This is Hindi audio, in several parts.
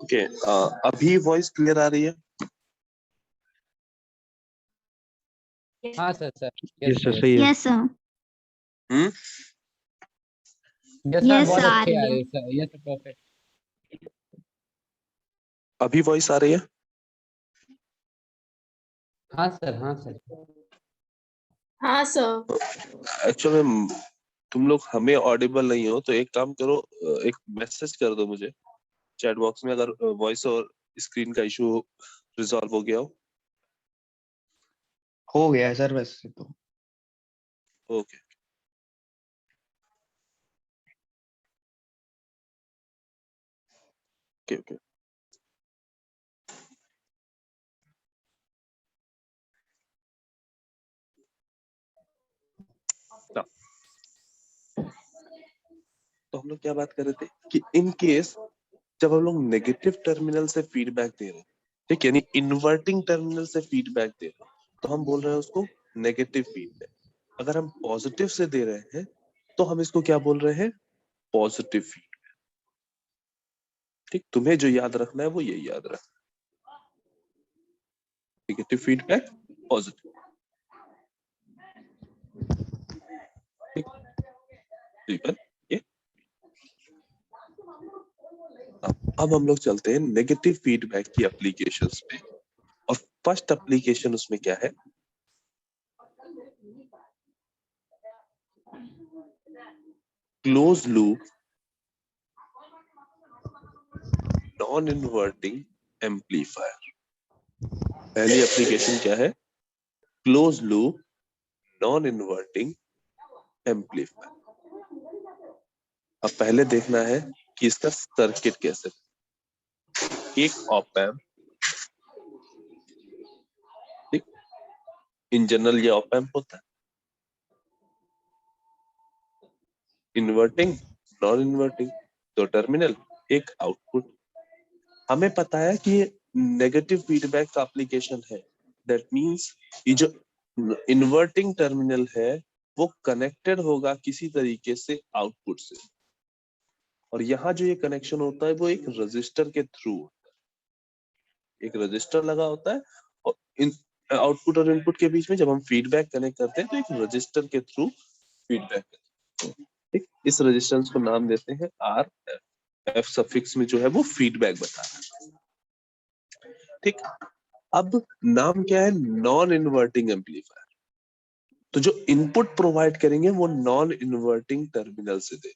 ओके, अभी वॉइस क्लियर आ रही है? हाँ सर सर यस सर, सही है। Yes sir. Yes sir Yes, बहुत sir, आ अच्छे रही आ है। रही है सर, यस परफेक्ट। अभी वॉइस आ रही है? हाँ सर हाँ सर। हाँ सर। एक्चुअली तुम लोग हमें ऑडिबल नहीं हो तो एक काम करो, एक मैसेज कर दो मुझे चैट बॉक्स में, अगर वॉइस और स्क्रीन का इशू रिजॉल्व हो गया हो गया है सर वैसे तो। ओके। Okay okay. तो हम लोग क्या बात कर रहे थे कि इन केस जब हम लोग नेगेटिव टर्मिनल से फीडबैक दे रहे हैं, ठीक, यानी इन्वर्टिंग टर्मिनल से फीडबैक दे रहे हैं, तो हम बोल रहे हैं उसको नेगेटिव फीडबैक। अगर हम पॉजिटिव से दे रहे हैं तो हम इसको क्या बोल रहे हैं? Positive feedback. ठीक, तुम्हें जो याद रखना है वो ये याद रखना, नेगेटिव फीडबैक, पॉजिटिव। ठीक, ठीक है ये। अब हम लोग चलते हैं नेगेटिव फीडबैक की एप्लीकेशंस पे, और फर्स्ट एप्लीकेशन उसमें क्या है? Close loop non inverting amplifier. पहली एप्लीकेशन क्या है? Close loop non inverting amplifier. अब पहले देखना है कि इसका सर्किट कैसे। एक ऑप एम्प, ठीक, इन जनरल ये ऑप एम्प होता है, इन्वर्टिंग नॉन इन्वर्टिंग, दो टर्मिनल एक आउटपुट। हमें पता है कि ये नेगेटिव फीडबैक का एप्लीकेशन है, दैट मींस ये जो इन्वर्टिंग टर्मिनल है वो कनेक्टेड होगा किसी तरीके से आउटपुट से, और यहाँ जो ये कनेक्शन होता है वो एक रजिस्टर के थ्रू होता है। एक रजिस्टर लगा होता है और इन आउटपुट और इनपुट के बीच में जब हम फीडबैक कनेक्ट करते हैं तो एक रजिस्टर के थ्रू फीडबैक, ठीक, इस रेजिस्टेंस को नाम देते हैं आर एफ। एफ सफिक्स में जो है वो फीडबैक बताना है, ठीक। अब नाम क्या है? Non inverting amplifier. तो जो इनपुट प्रोवाइड करेंगे वो नॉन इन्वर्टिंग टर्मिनल से दे।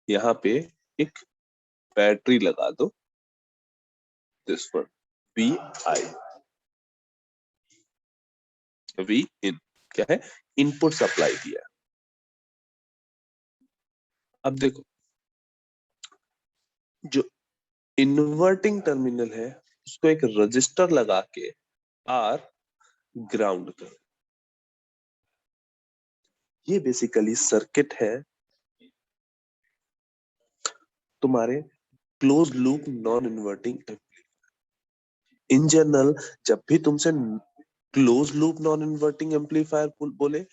यहाँ पे एक बैटरी लगा दो, दिस पर वी आई, वी इन क्या है? इनपुट सप्लाई दिया। अब देखो, जो इन्वर्टिंग टर्मिनल है उसको एक रजिस्टर लगा के आर ग्राउंड कर, ये बेसिकली सर्किट है तुम्हारे close loop non inverting amplifier. In general जब भी तुमसे close loop non inverting amplifier बोले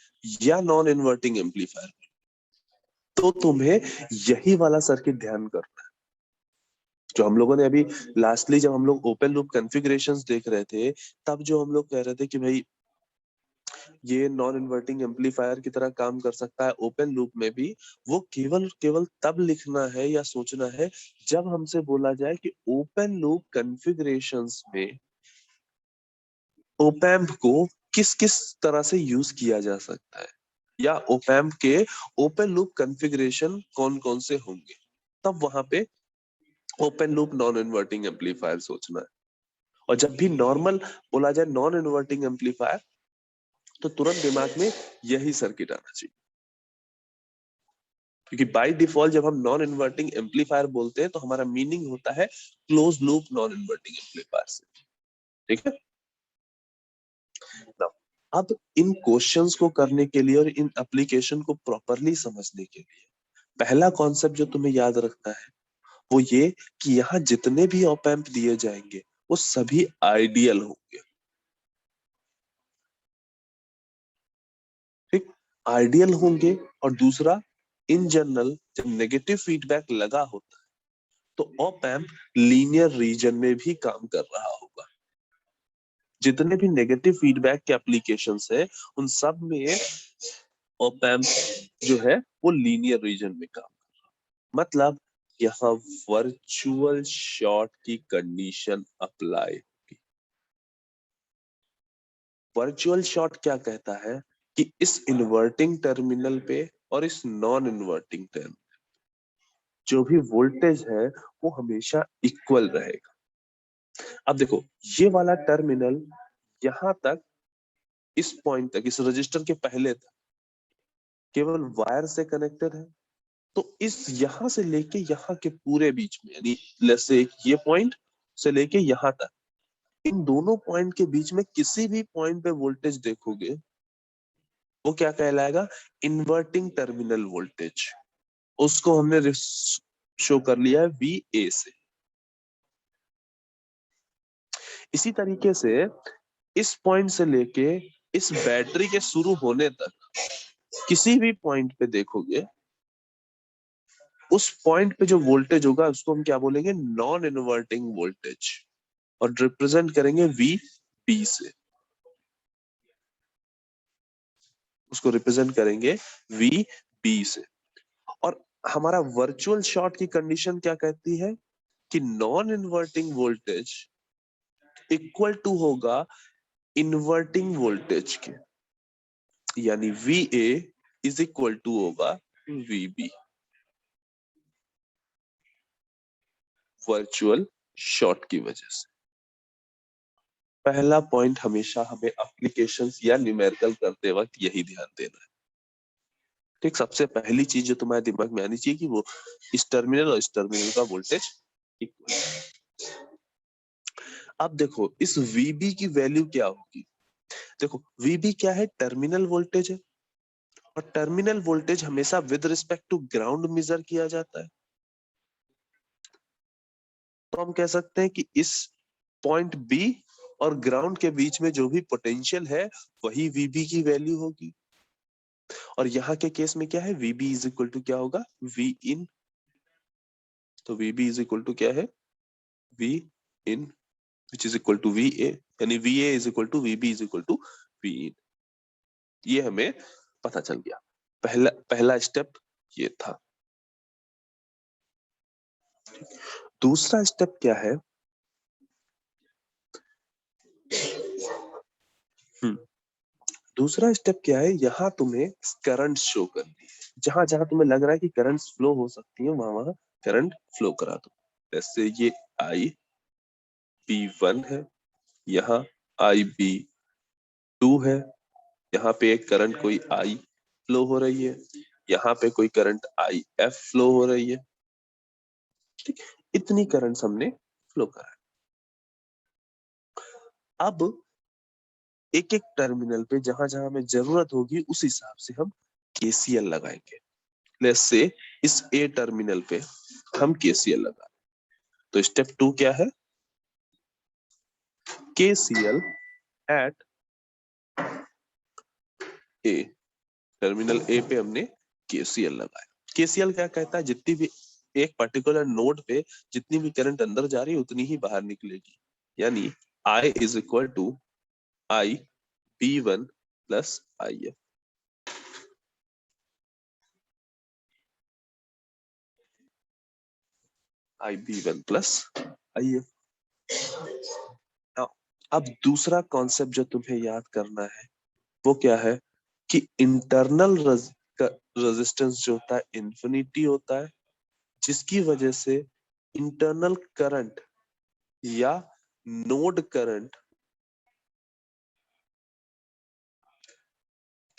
या नॉन इन्वर्टिंग एम्पलीफायर, तो तुम्हें यही वाला सर्किट ध्यान करना है जो हम लोगों ने अभी लास्टली जब हम लोग ओपन लूप कॉन्फ़िगरेशंस देख रहे थे तब जो हम लोग कह रहे थे कि भाई ये नॉन इन्वर्टिंग एम्पलीफायर की तरह काम कर सकता है ओपन लूप में भी, वो केवल केवल तब लिखना है या सोचना है जब हमसे बोला जाए कि ओपन लूप कॉन्फ़िगरेशंस में ओपैम्प को किस किस तरह से यूज किया जा सकता है, या ओपैम्प के ओपन लूप कॉन्फ़िगरेशन कौन कौन से होंगे, तब वहां पे open loop non inverting amplifier सोचना है। और जब भी नॉर्मल बोला जाए नॉन इन्वर्टिंग एम्पलीफायर तो तुरंत दिमाग में यही सर्किट आना चाहिए, क्योंकि बाय डिफॉल्ट जब हम नॉन इन्वर्टिंग एम्पलीफायर बोलते हैं तो हमारा मीनिंग होता है close loop non inverting amplifier से, ठीक है ना। अब इन क्वेश्चंस को करने के लिए और इन एप्लीकेशन को प्रॉपरली समझने के लिए पहला कॉन्सेप्ट जो तुम्हें याद रखना है वो ये कि यहाँ जितने भी ऑप एम्प दिए जाएंगे वो सभी आइडियल होंगे। ठीक, आइडियल होंगे। और दूसरा, इन जनरल जब नेगेटिव फीडबैक लगा होता है तो ऑप एम्प लीनियर रीजन में भी काम कर रहा होगा। जितने भी नेगेटिव फीडबैक के एप्लीकेशंस है उन सब में ऑप एम्प जो है वो लीनियर रीजन में काम कर रहा है। मतलब यहाँ वर्चुअल शॉर्ट की कंडीशन अप्लाई होगी। वर्चुअल शॉर्ट क्या कहता है कि इस इन्वर्टिंग टर्मिनल पे और इस नॉन इन्वर्टिंग टर्मिनल जो भी वोल्टेज है वो हमेशा इक्वल रहेगा। अब देखो, ये वाला टर्मिनल यहां तक, इस पॉइंट तक, इस रजिस्टर के पहले तक केवल वायर से कनेक्टेड है। तो इस यहां से लेके यहां के पूरे बीच में, यानी लेट्स से ये पॉइंट से लेके यहां तक, इन दोनों पॉइंट के बीच में किसी भी पॉइंट पे वोल्टेज देखोगे वो क्या कहलाएगा? Inverting terminal voltage. उसको हमने शो कर लिया है VA से। इसी तरीके से इस पॉइंट से लेके इस बैटरी के शुरू होने तक किसी भी पॉइंट पे देखोगे उस पॉइंट पे जो वोल्टेज होगा उसको हम क्या बोलेंगे? नॉन इन्वर्टिंग वोल्टेज, और रिप्रेजेंट करेंगे VB से। उसको रिप्रेजेंट करेंगे VB से। और हमारा वर्चुअल शॉर्ट की कंडीशन क्या कहती है कि non inverting voltage equal to होगा इन्वर्टिंग वोल्टेज के, यानी VA इज इक्वल टू होगा VB। वर्चुअल शॉर्ट की वजह से पहला पॉइंट हमेशा हमें एप्लीकेशंस या न्यूमेरिकल करते वक्त यही ध्यान देना है। ठीक, सबसे पहली चीज जो तुम्हारे दिमाग में आनी चाहिए कि वो इस टर्मिनल और इस टर्मिनल का वोल्टेज इक्वल। अब देखो इस VB की वैल्यू क्या होगी? देखो VB क्या है? टर्मिनल वोल्टेज है, और टर्मिनल वोल्टेज हमेशा with respect to ground measure किया जाता है। तो हम कह सकते हैं कि इस पॉइंट B और ग्राउंड के बीच में जो भी पोटेंशियल है वही VB की वैल्यू होगी। और यहाँ के केस में क्या है? VB इज इक्वल टू क्या होगा? V इन। तो VB इज इक्वल टू क्या है? V in, which is equal to VA, यानी VA is equal to VB is equal to V in. ये हमें पता चल गया। पहला स्टेप ये था। दूसरा स्टेप क्या है? दूसरा स्टेप क्या है? यहाँ तुम्हें करंट शो करनी है। जहां जहां तुम्हें लग रहा है कि करंट फ्लो हो सकती है वहां वहां करंट फ्लो करा दो। जैसे ये IB1 है, यहाँ IB2 है, यहाँ पे एक करंट कोई I फ्लो हो रही है, यहाँ पे कोई करंट IF फ्लो हो रही है। ठीक, इतनी करंट हमने फ्लो करा। अब एक एक टर्मिनल पे जहां जहां हमें जरूरत होगी उस हिसाब से हम KCL लगाएंगे। लेट्स से इस A टर्मिनल पे हम KCL लगा। तो स्टेप 2 क्या है? KCL at A। Terminal A पे हमने KCL लगाया। KCL क्या कहता है? जितनी भी एक पर्टिकुलर नोड पे जितनी भी करंट अंदर जा रही है उतनी ही बाहर निकलेगी। यानी I is equal to IB1 plus IF। IB1 plus IF। अब दूसरा कॉन्सेप्ट जो तुम्हें याद करना है वो क्या है कि इंटरनल रेजिस्टेंस जो होता है इन्फिनिटी होता है, जिसकी वजह से इंटरनल करंट या नोड करंट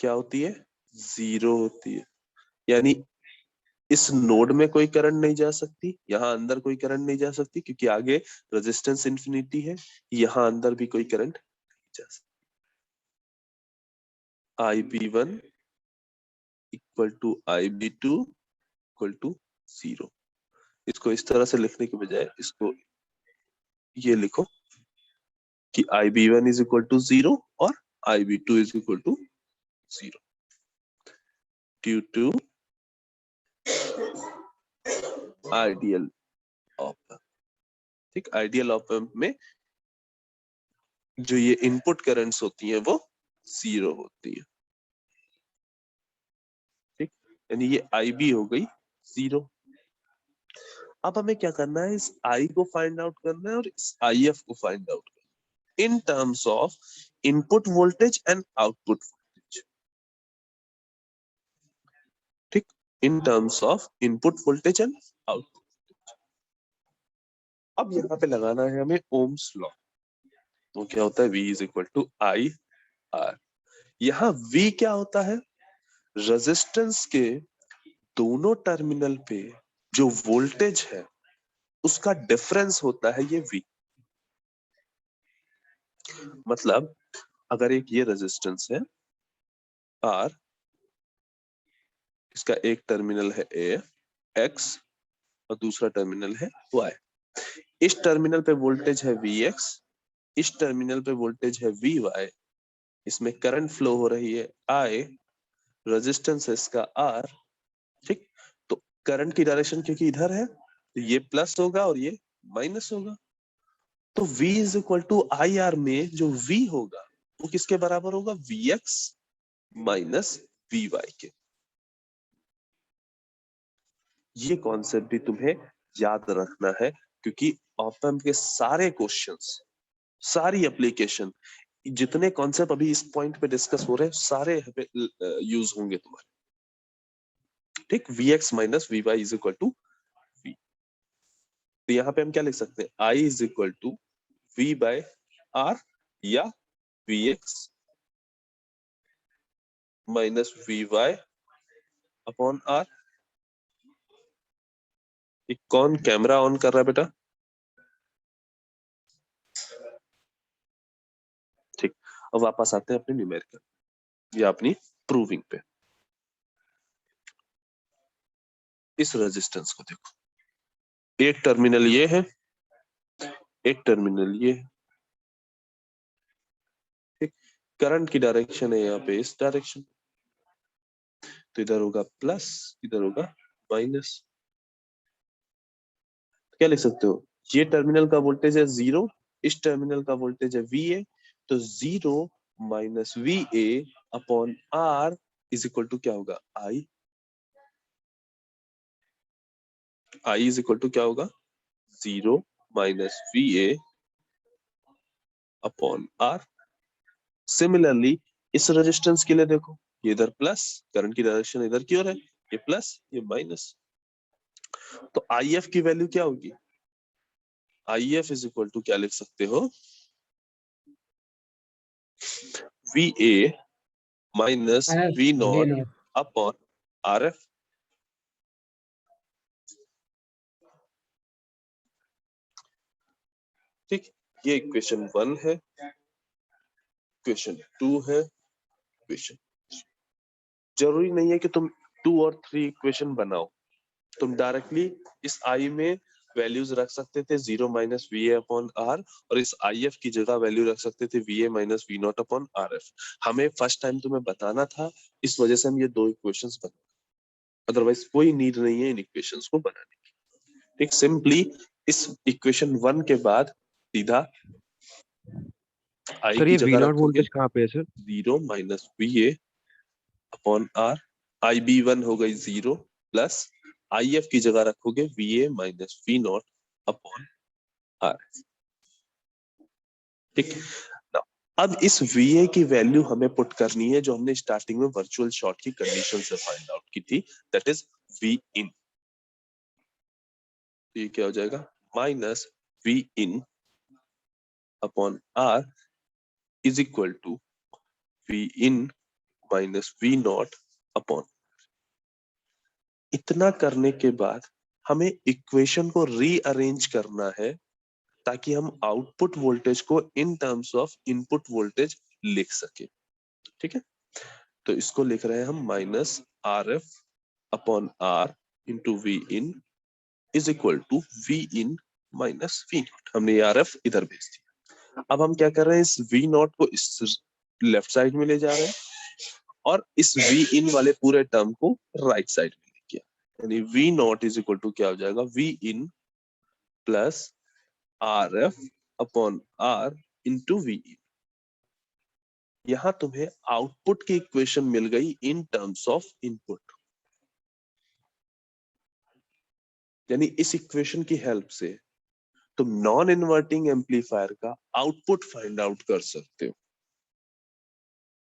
क्या होती है? जीरो होती है। यानी इस नोड में कोई करंट नहीं जा सकती, यहाँ अंदर कोई करंट नहीं जा सकती क्योंकि आगे रेजिस्टेंस इन्फिनिटी है, यहाँ अंदर भी कोई करंट नहीं जा सकती। IB1 equal to IB2 equal to 0। इसको इस तरह से लिखने के बजाय इसको ये लिखो कि IB1 इज इक्वल टू 0 और IB2 is equal to 0 due to ideal op amp. ठीक, आइडियल ऑप एम्प में जो ये इनपुट करंट्स होती हैं वो 0 होती है। ठीक, यानी ये IB हो गई 0। अब हमें क्या करना है, इस I को फाइंड आउट करना है और इस IF को फाइंड आउट करना है in terms of input voltage and output voltage. ठीक, in terms of input voltage and output. अब यहाँ पे लगाना है हमें ओम्स लॉ। तो क्या होता है, V is equal to IR। यहाँ V क्या होता है, रेजिस्टेंस के दोनों टर्मिनल पे जो वोल्टेज है उसका डिफरेंस होता है ये V। मतलब अगर एक ये रेजिस्टेंस है R, इसका एक टर्मिनल है A X और दूसरा टर्मिनल है Y। इस टर्मिनल पे वोल्टेज है VX, इस टर्मिनल पे वोल्टेज है VY। इसमें करंट फ्लो हो रही है I, रेजिस्टेंस है इसका R। ठीक, तो करंट की डायरेक्शन क्योंकि इधर है तो ये प्लस होगा और ये माइनस होगा। तो V is equal to IR में जो V होगा वो किसके बराबर होगा, VX माइनस VY के। ये कॉन्सेप्ट भी तुम्हें याद रखना है क्योंकि ऑप एम्प के सारे क्वेश्चंस, सारी एप्लीकेशन, जितने कॉन्सेप्ट अभी इस पॉइंट पे डिस्कस हो रहे हैं सारे यूज होंगे तुम्हारे। ठीक, VX minus VY is equal to V। तो यहाँ पे हम क्या लिख सकते हैं, I is equal to V by R या VX minus VY upon R। कौन कैमरा ऑन कर रहा है बेटा? ठीक, अब वापस आते हैं अपने न्यूमेरिकल या अपनी प्रूविंग पे। इस रेजिस्टेंस को देखो, एक टर्मिनल ये है, एक टर्मिनल ये है। ठीक, करंट की डायरेक्शन है यहाँ पे इस डायरेक्शन, तो इधर होगा प्लस, इधर होगा माइनस। क्या लिख सकते हो, ये टर्मिनल का वोल्टेज है 0, इस टर्मिनल का वोल्टेज है VA, तो 0 minus VA upon R is equal to क्या होगा, I। I is equal to क्या होगा, 0 minus VA upon R। Similarly इस रेजिस्टेंस के लिए देखो, ये इधर प्लस, करंट की डायरेक्शन इधर की ओर है, ये प्लस ये माइनस। तो IF की वैल्यू क्या होगी, IF इज इक्वल टू क्या लिख सकते हो, VA minus V not upon RF। ठीक, ये इक्वेशन 1 है, इक्वेशन 2 है, इक्वेशन। जरूरी नहीं है कि तुम 2 और 3 इक्वेशन बनाओ, तुम डायरेक्टली इस I में वैल्यूज रख सकते थे 0 माइनस VA अपॉन R, और इस IF की जगह वैल्यू रख सकते थे VA minus V not upon RF। हमें फर्स्ट टाइम तुम्हें बताना था, इस वजह से हम ये 2 इक्वेशंस बना, अदरवाइज कोई नीड नहीं है इन इक्वेशंस को बनाने की। ठीक, सिंपली इस इक्वेशन 1 के बाद सीधा I सर की ये जगह V0 रखोगे वोल्टेज कहाँ पे है sir? 0 minus VA upon R। IB1 हो गई 0 प्लस IF की जगह रखोगे VA minus V not upon R। ठीक, Now, अब इस VA की वैल्यू हमें पुट करनी है जो हमने स्टार्टिंग में वर्चुअल शॉर्ट की कंडीशन से फाइंड आउट की थी, दैट इज V इन। ये क्या हो जाएगा, minus V in upon R is equal to V in minus V not upon. इतना करने के बाद हमें इक्वेशन को रीअरेंज करना है ताकि हम आउटपुट वोल्टेज को इन टर्म्स ऑफ इनपुट वोल्टेज लिख सके। ठीक है, तो इसको लिख रहे हैं हम minus RF upon R into V in is equal to V in minus V not. हमने ये RF इधर भेज दिया। अब हम क्या कर रहे हैं, इस V नॉट को इस लेफ्ट साइड में ले जा रहे हैं और इस V in वाले पूरे टर्म को राइट साइड में ले गया, यानी V not is equal to क्या हो जाएगा, V in plus RF upon R into V in। यहां तुम्हें आउटपुट की इक्वेशन मिल गई इन टर्म्स ऑफ इनपुट, यानी इस इक्वेशन की हेल्प से तुम नॉन इन्वर्टिंग एम्पलीफायर का आउटपुट फाइंड आउट कर सकते हो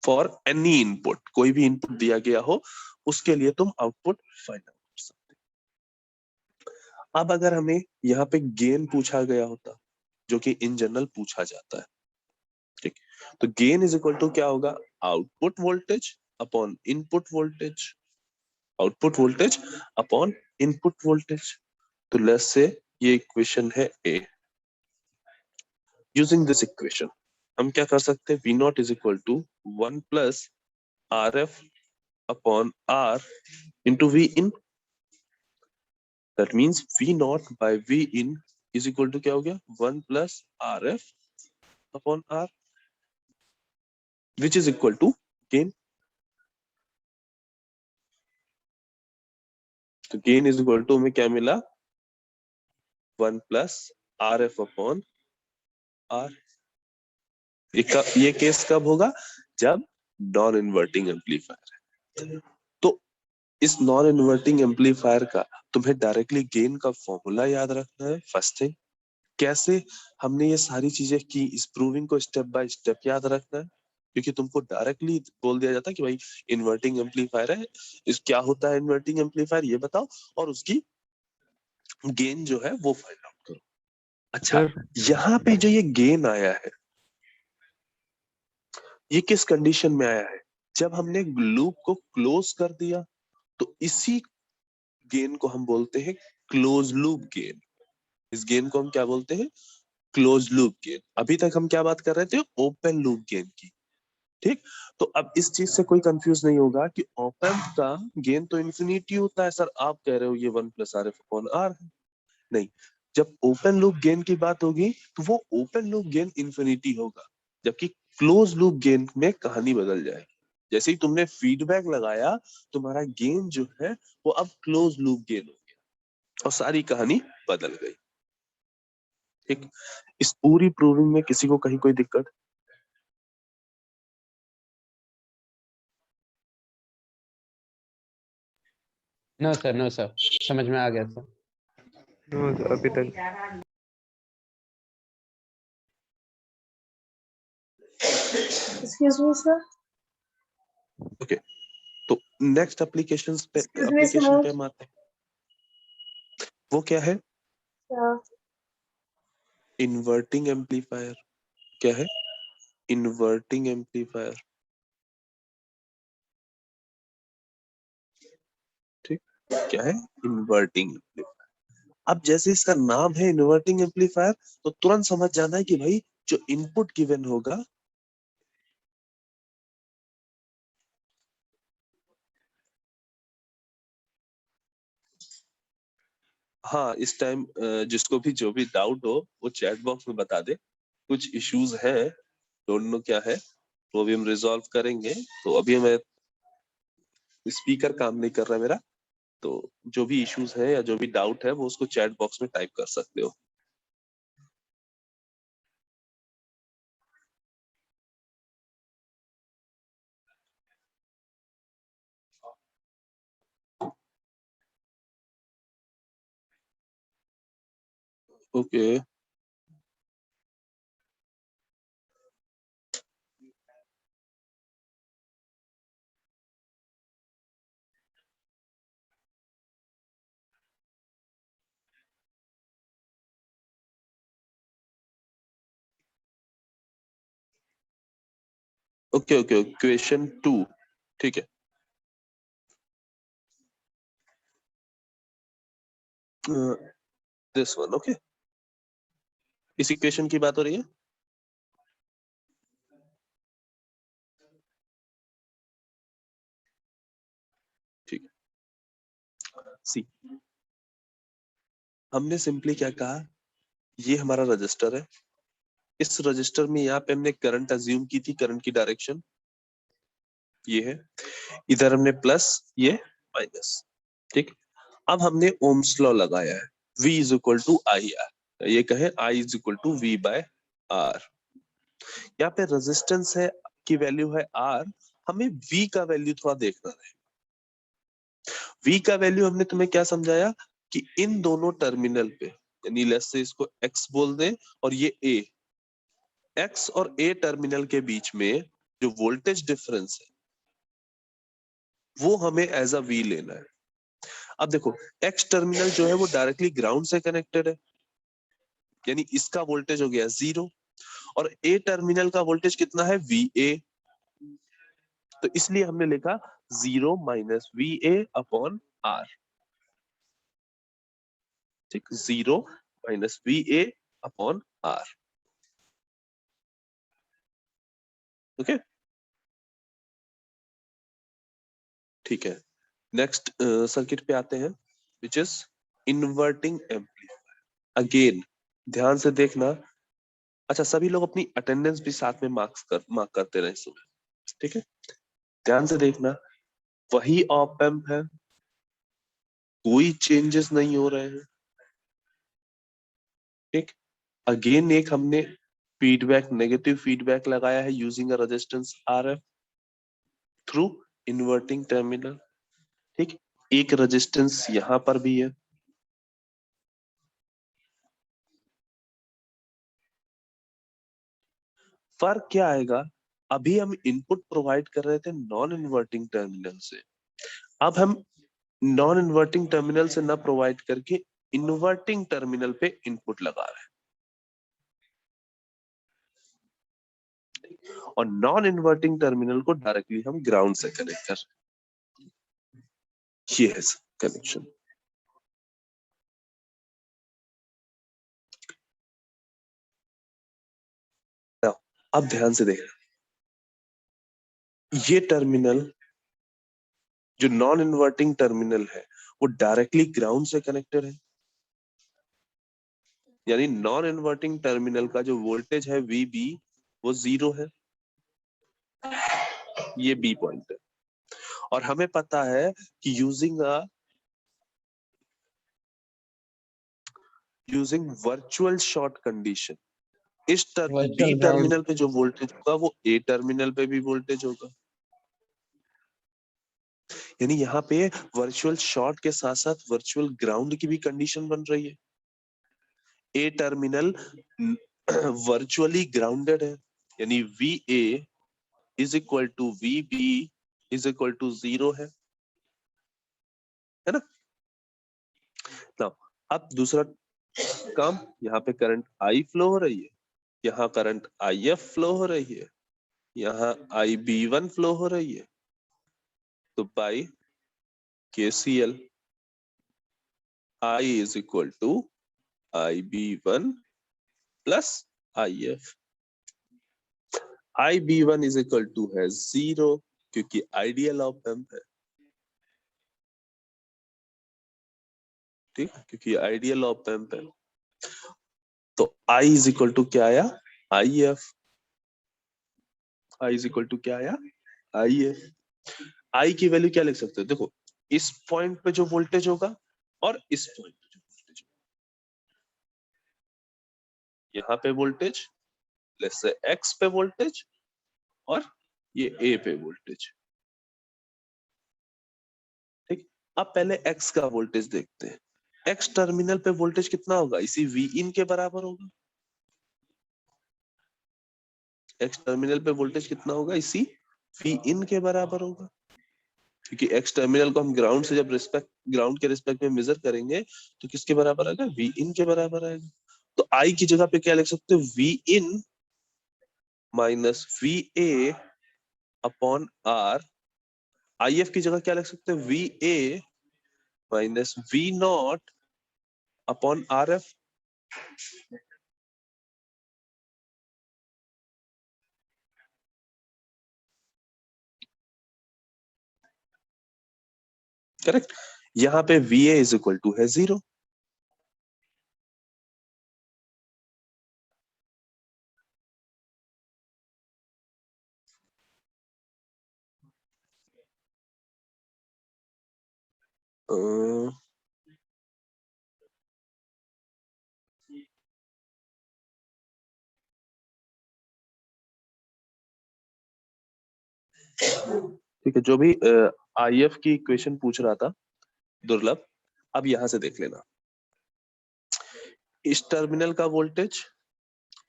फॉर एनी इनपुट। कोई भी इनपुट दिया गया हो उसके लिए तुम आउटपुट फाइंड आउट कर सकते हो। अब अगर हमें यहाँ पे गेन पूछा गया होता, जो कि इन जनरल पूछा जाता है, ठीक, तो गेन इज इक्वल टू क्या होगा, output voltage upon input voltage, output voltage upon input voltage. तो लेट्स से ये इक्वेशन है ए। यूजिंग दिस इक्वेशन हम क्या कर सकते हैं, V not is equal to 1 plus RF upon R into V in. That means V not by V in is equal to क्या हो गया, 1 plus RF upon R, which is equal to gain. तो गेन इज इक्वल टू हमें क्या मिला, 1 प्लस RF अपॉन R। ये केस कब होगा, जब नॉन इन्वर्टिंग एम्पलीफायर है। तो इस नॉन इन्वर्टिंग एम्पलीफायर का तुम्हें डायरेक्टली गेन का फॉर्मूला याद रखना है। फर्स्ट थिंग, कैसे हमने ये सारी चीजें की, इस प्रूविंग को स्टेप बाय स्टेप याद रखना है, क्योंकि तुमको डायरेक्टली बोल दिया जाता है कि भाई इन्वर्टिंग एम्पलीफायर है, इस क्या होता है इन्वर्टिंग एम्पलीफायर ये बताओ और उसकी गेन जो है वो फाइंड आउट करो। अच्छा, यहाँ पे जो ये गेन आया है ये किस कंडीशन में आया है, जब हमने लूप को क्लोज कर दिया, तो इसी गेन को हम बोलते हैं क्लोज लूप गेन। इस गेन को हम क्या बोलते हैं, क्लोज लूप गेन। अभी तक हम क्या बात कर रहे थे, ओपन लूप गेन की, ठीक। तो अब इस चीज से कोई कंफ्यूज नहीं होगा कि ओपन का गेन तो इन्फिनिटी होता है। सर आप कह रहे हो ये 1 प्लस RF अपॉन R है, नहीं, जब ओपन लूप गेन की बात होगी तो वो ओपन लूप गेन इन्फिनिटी होगा, जबकि क्लोज लूप गेन में कहानी बदल जाएगी। जैसे ही तुमने फीडबैक लगाया, तुम्हारा गेन जो है वो अब क्लोज लूप गेन हो गया और सारी कहानी बदल गई, ठीक। इस पूरी प्रूविंग में किसी को कहीं कोई दिक्कत? नो सर, नो सर, समझ में आ गया सर। अभी तक Excuse me, sir. ओके, तो नेक्स्ट एप्लीकेशन पे Excuse me, sir. हम आते हैं। वो क्या है, Sir. Inverting amplifier. क्या है, इन्वर्टिंग एम्पलीफायर, ठीक। क्या है, इन्वर्टिंग एम्पलीफायर। अब जैसे इसका नाम है इन्वर्टिंग एम्पलीफायर, तो तुरंत समझ जाना है कि भाई जो इनपुट गिवन होगा, हाँ इस टाइम जिसको भी जो भी डाउट हो वो चैट बॉक्स में बता दे। कुछ इश्यूज है, डोंट नो क्या है, वो भी हम रिजॉल्व करेंगे। तो अभी मैं स्पीकर काम नहीं कर रहा मेरा, तो जो भी इश्यूज है या जो भी डाउट है वो उसको चैट बॉक्स में टाइप कर सकते हो। ओके, ओके, ओके, क्वेश्चन 2, ठीक है। दिस वन, ओके, इसी क्वेश्चन की बात हो रही है। ठीक है, सी हमने सिंपली क्या कहा, ये हमारा रजिस्टर है, इस रजिस्टर में यहाँ पे हमने करंट अज्यूम की थी, करंट की डायरेक्शन ये है, इधर हमने प्लस, ये माइनस, ठीक। अब हमने ओम्स लॉ लगाया है, V is equal to I R, ये कहे I is equal to V by R। यहाँ पे रेजिस्टेंस है की वैल्यू है R, हमें V का वैल्यू थोड़ा देखना है। V का वैल्यू हमने तुम्हें क्या समझाया कि इन दोनों टर्मिनल पे, यानी लेट्स से इसको X बोल दें और ये A, X और A टर्मिनल के बीच में जो वोल्टेज डिफरेंस है वो हमें एज अ V लेना है। अब देखो X टर्मिनल जो है वो डायरेक्टली ग्राउंड से कनेक्टेड है, यानी इसका वोल्टेज हो गया 0, और A टर्मिनल का वोल्टेज कितना है VA, तो इसलिए हमने लिखा 0 माइनस VA अपॉन R, ठीक, 0 minus VA upon R, okay, ठीक है। नेक्स्ट सर्किट पे आते हैं, which is inverting amplifier. Again ध्यान से देखना, अच्छा सभी लोग अपनी अटेंडेंस भी साथ में मार्क करते रहे सुबह, ठीक है। ध्यान से देखना, वही ऑप एम्प है, कोई चेंजेस नहीं हो रहे हैं, ठीक। अगेन एक हमने फीडबैक, नेगेटिव फीडबैक लगाया है using a resistance RF through inverting terminal, ठीक। एक रेजिस्टेंस यहां पर भी है, फर्क क्या आएगा, अभी हम इनपुट प्रोवाइड कर रहे थे नॉन इन्वर्टिंग टर्मिनल से, अब हम नॉन इन्वर्टिंग टर्मिनल से ना प्रोवाइड करके इन्वर्टिंग टर्मिनल पे इनपुट लगा रहे हैं, और नॉन इन्वर्टिंग टर्मिनल को डायरेक्टली हम ग्राउंड से कनेक्ट कर रहे हैं। ये है कनेक्शन। अब ध्यान से देखना, ये टर्मिनल जो नॉन इन्वर्टिंग टर्मिनल है वो डायरेक्टली ग्राउंड से कनेक्टेड है, यानी नॉन इन्वर्टिंग टर्मिनल का जो वोल्टेज है VB वो 0 है, ये B पॉइंट है। और हमें पता है कि यूजिंग वर्चुअल शॉर्ट कंडीशन, इस B वर्चुअल ग्राउंड। टर्मिनल पे जो वोल्टेज होगा वो A टर्मिनल पे भी वोल्टेज होगा, यानी यहाँ पे वर्चुअल शॉर्ट के साथ साथ वर्चुअल ग्राउंड की भी कंडीशन बन रही है। A टर्मिनल वर्चुअली ग्राउंडेड है, यानी VA is equal to VB is equal to 0 है ना। Now, अब दूसरा काम, यहाँ पे करंट I फ्लो हो रही है, यहाँ करंट IF फ्लो हो रही है, यहाँ IB1 फ्लो हो रही है, तो by KCL I is equal to IB1 plus IF, IB1 is equal to है 0 क्योंकि आइडियल ऑप एम्प है, ठीक, क्योंकि आइडियल ऑप एम्प है, तो I is equal to क्या आया IF, I is equal to क्या आया IF। I की वैल्यू क्या लिख सकते हो, देखो इस पॉइंट पे जो वोल्टेज होगा और इस पॉइंट पे जो वोल्टेज, यहाँ पे वोल्टेज, लेट्स से X पे वोल्टेज और ये A पे वोल्टेज, ठीक। अब पहले X का वोल्टेज देखते हैं, X टर्मिनल पे वोल्टेज कितना होगा, इसी V इन के बराबर होगा, X टर्मिनल पे वोल्टेज कितना होगा, इसी V इन के बराबर होगा, क्योंकि X टर्मिनल को हम ग्राउंड से जब ग्राउंड के रिस्पेक्ट में मेजर करेंगे तो किसके बराबर आएगा, V इन के बराबर आएगा। तो I की जगह पे क्या लिख सकते हो, V in minus VA upon R, IF की जगह क्या लिख सकते हो, VA minus V not upon RF, correct. यहाँ पे VA इज इक्वल टू है 0। ठीक है, जो भी IF की इक्वेशन पूछ रहा था दुर्लभ, अब यहां से देख लेना, इस टर्मिनल का वोल्टेज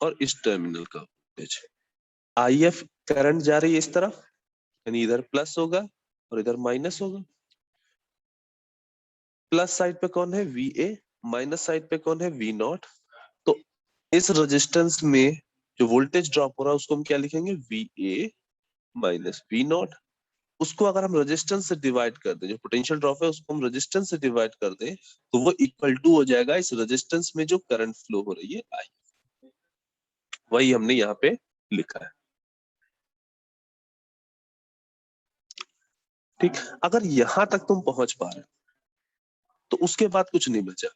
और इस टर्मिनल का वोल्टेज, IF करंट जा रही है इस तरफ, यानी इधर प्लस होगा और इधर माइनस होगा। प्लस साइड पे कौन है? VA, माइनस साइड पे कौन है? V0। तो इस रेजिस्टेंस में जो वोल्टेज ड्रॉप हो रहा है उसको हम क्या लिखेंगे? VA minus V0। उसको अगर हम रेजिस्टेंस से डिवाइड कर दें, जो पोटेंशियल ड्रॉप है उसको हम रेजिस्टेंस से डिवाइड कर दें, तो वो इक्वल टू हो जाएगा इस रेजिस्टेंस में जो करंट फ्लो हो रही है I। वही हमने यहाँ पे लिखा है। ठीक, अगर यहां तक तुम पहुंच पा रहे हो तो उसके बाद कुछ नहीं बचा।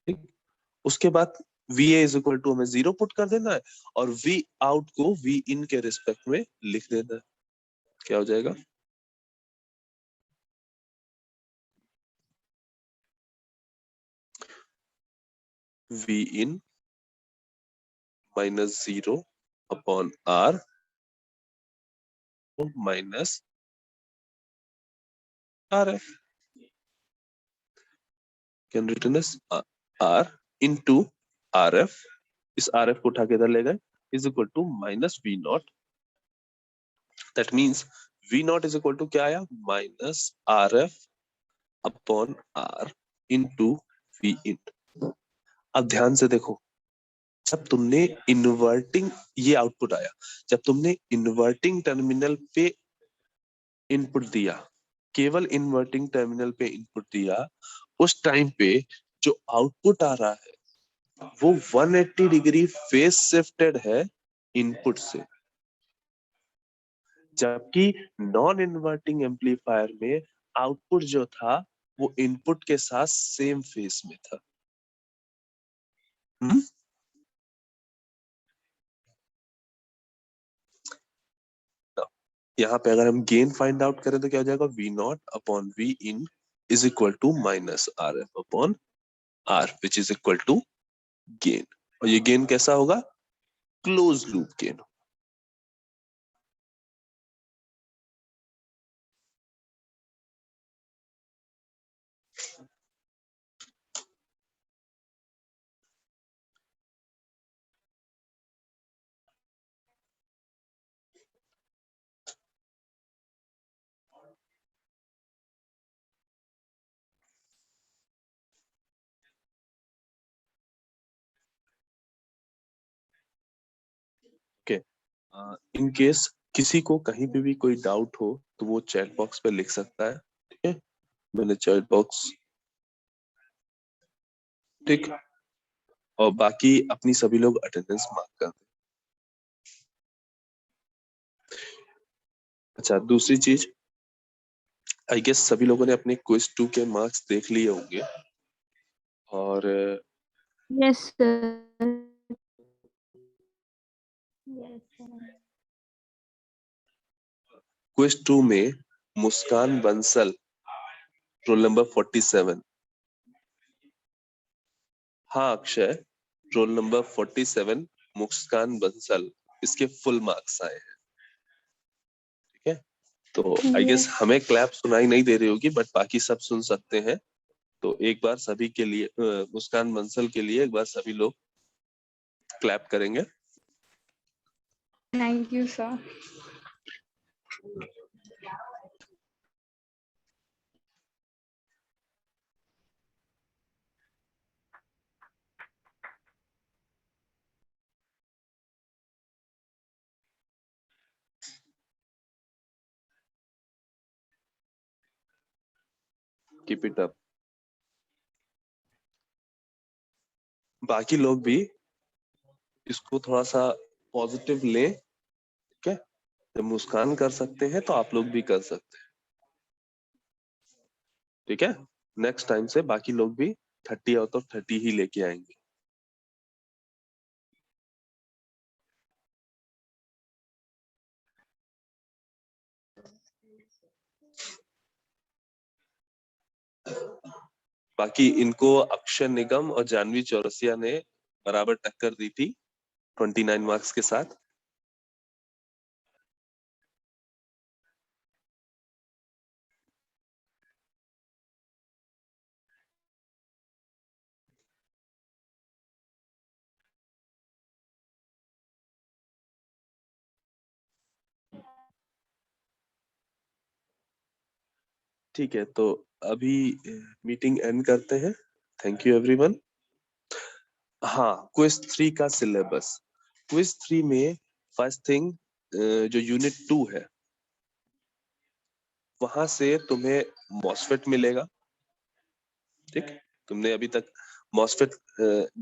ठीक, उसके बाद VA इज इक्वल टू हमें 0 पुट कर देना है और V आउट को V इन के रिस्पेक्ट में लिख देना है। क्या हो जाएगा? V in minus 0 upon R minus RF can written as R into RF। इस RF को उठा के इधर ले गए, is equal to minus V0। That means V0 is equal to क्या आया? Minus RF upon R into V in. अब ध्यान से देखो, जब तुमने इन्वर्टिंग, ये आउटपुट आया, जब तुमने इन्वर्टिंग टर्मिनल पे इनपुट दिया, केवल इन्वर्टिंग टर्मिनल पे इनपुट दिया, उस टाइम पे जो आउटपुट आ रहा है वो 180 डिग्री फेस शिफ्टेड है इनपुट से, जबकि नॉन इन्वर्टिंग एम्पलीफायर में आउटपुट जो था वो इनपुट के साथ सेम फेस में था। हुँ? यहाँ पे अगर हम गेन फाइंड आउट करें तो क्या हो जाएगा? V0 upon V in is equal to minus RF upon R which is equal to gain. और ये गेन कैसा होगा? Close loop gain. Okay, in case किसी को कहीं पे भी कोई डाउट हो तो वो चैट बॉक्स पे लिख सकता है। ठीक है, मैंने चैट बॉक्स, ठीक, और बाकी अपनी सभी लोग अटेंडेंस मार्क कर दें। अच्छा, दूसरी चीज, आई गेस सभी लोगों ने अपने क्विज 2 के मार्क्स देख लिए होंगे और Yes, sir. Yes, sir. Quiz 2 में मुस्कान बंसल रोल नंबर 47, हाँ अक्षय, रोल नंबर 47 मुस्कान बंसल, इसके फुल मार्क्स आए हैं। ठीक है, तो आई गेस Yes. हमें क्लैप सुनाई नहीं दे रही होगी बट बाकी सब सुन सकते हैं। तो एक बार सभी के लिए, मुस्कान बंसल के लिए एक बार सभी लोग क्लैप करेंगे। Thank you, sir. Keep it up. बाकी लोग भी इसको थोड़ा सा पॉजिटिव लें जब मुस्कान कर सकते हैं तो आप लोग भी कर सकते हैं। ठीक है, नेक्स्ट टाइम से बाकी लोग भी 30 आउट ऑफ 30 ही लेके आएंगे। बाकी इनको अक्षय निगम और जानवी चौरसिया ने बराबर टक्कर दी थी 29 मार्क्स के साथ। ठीक है, तो अभी मीटिंग एंड करते हैं। Thank you everyone. हाँ, क्विज 3 का सिलेबस। क्विज 3 में फर्स्ट थिंग जो यूनिट 2 है वहां से तुम्हें मॉसफेट मिलेगा। ठीक, तुमने अभी तक मॉसफेट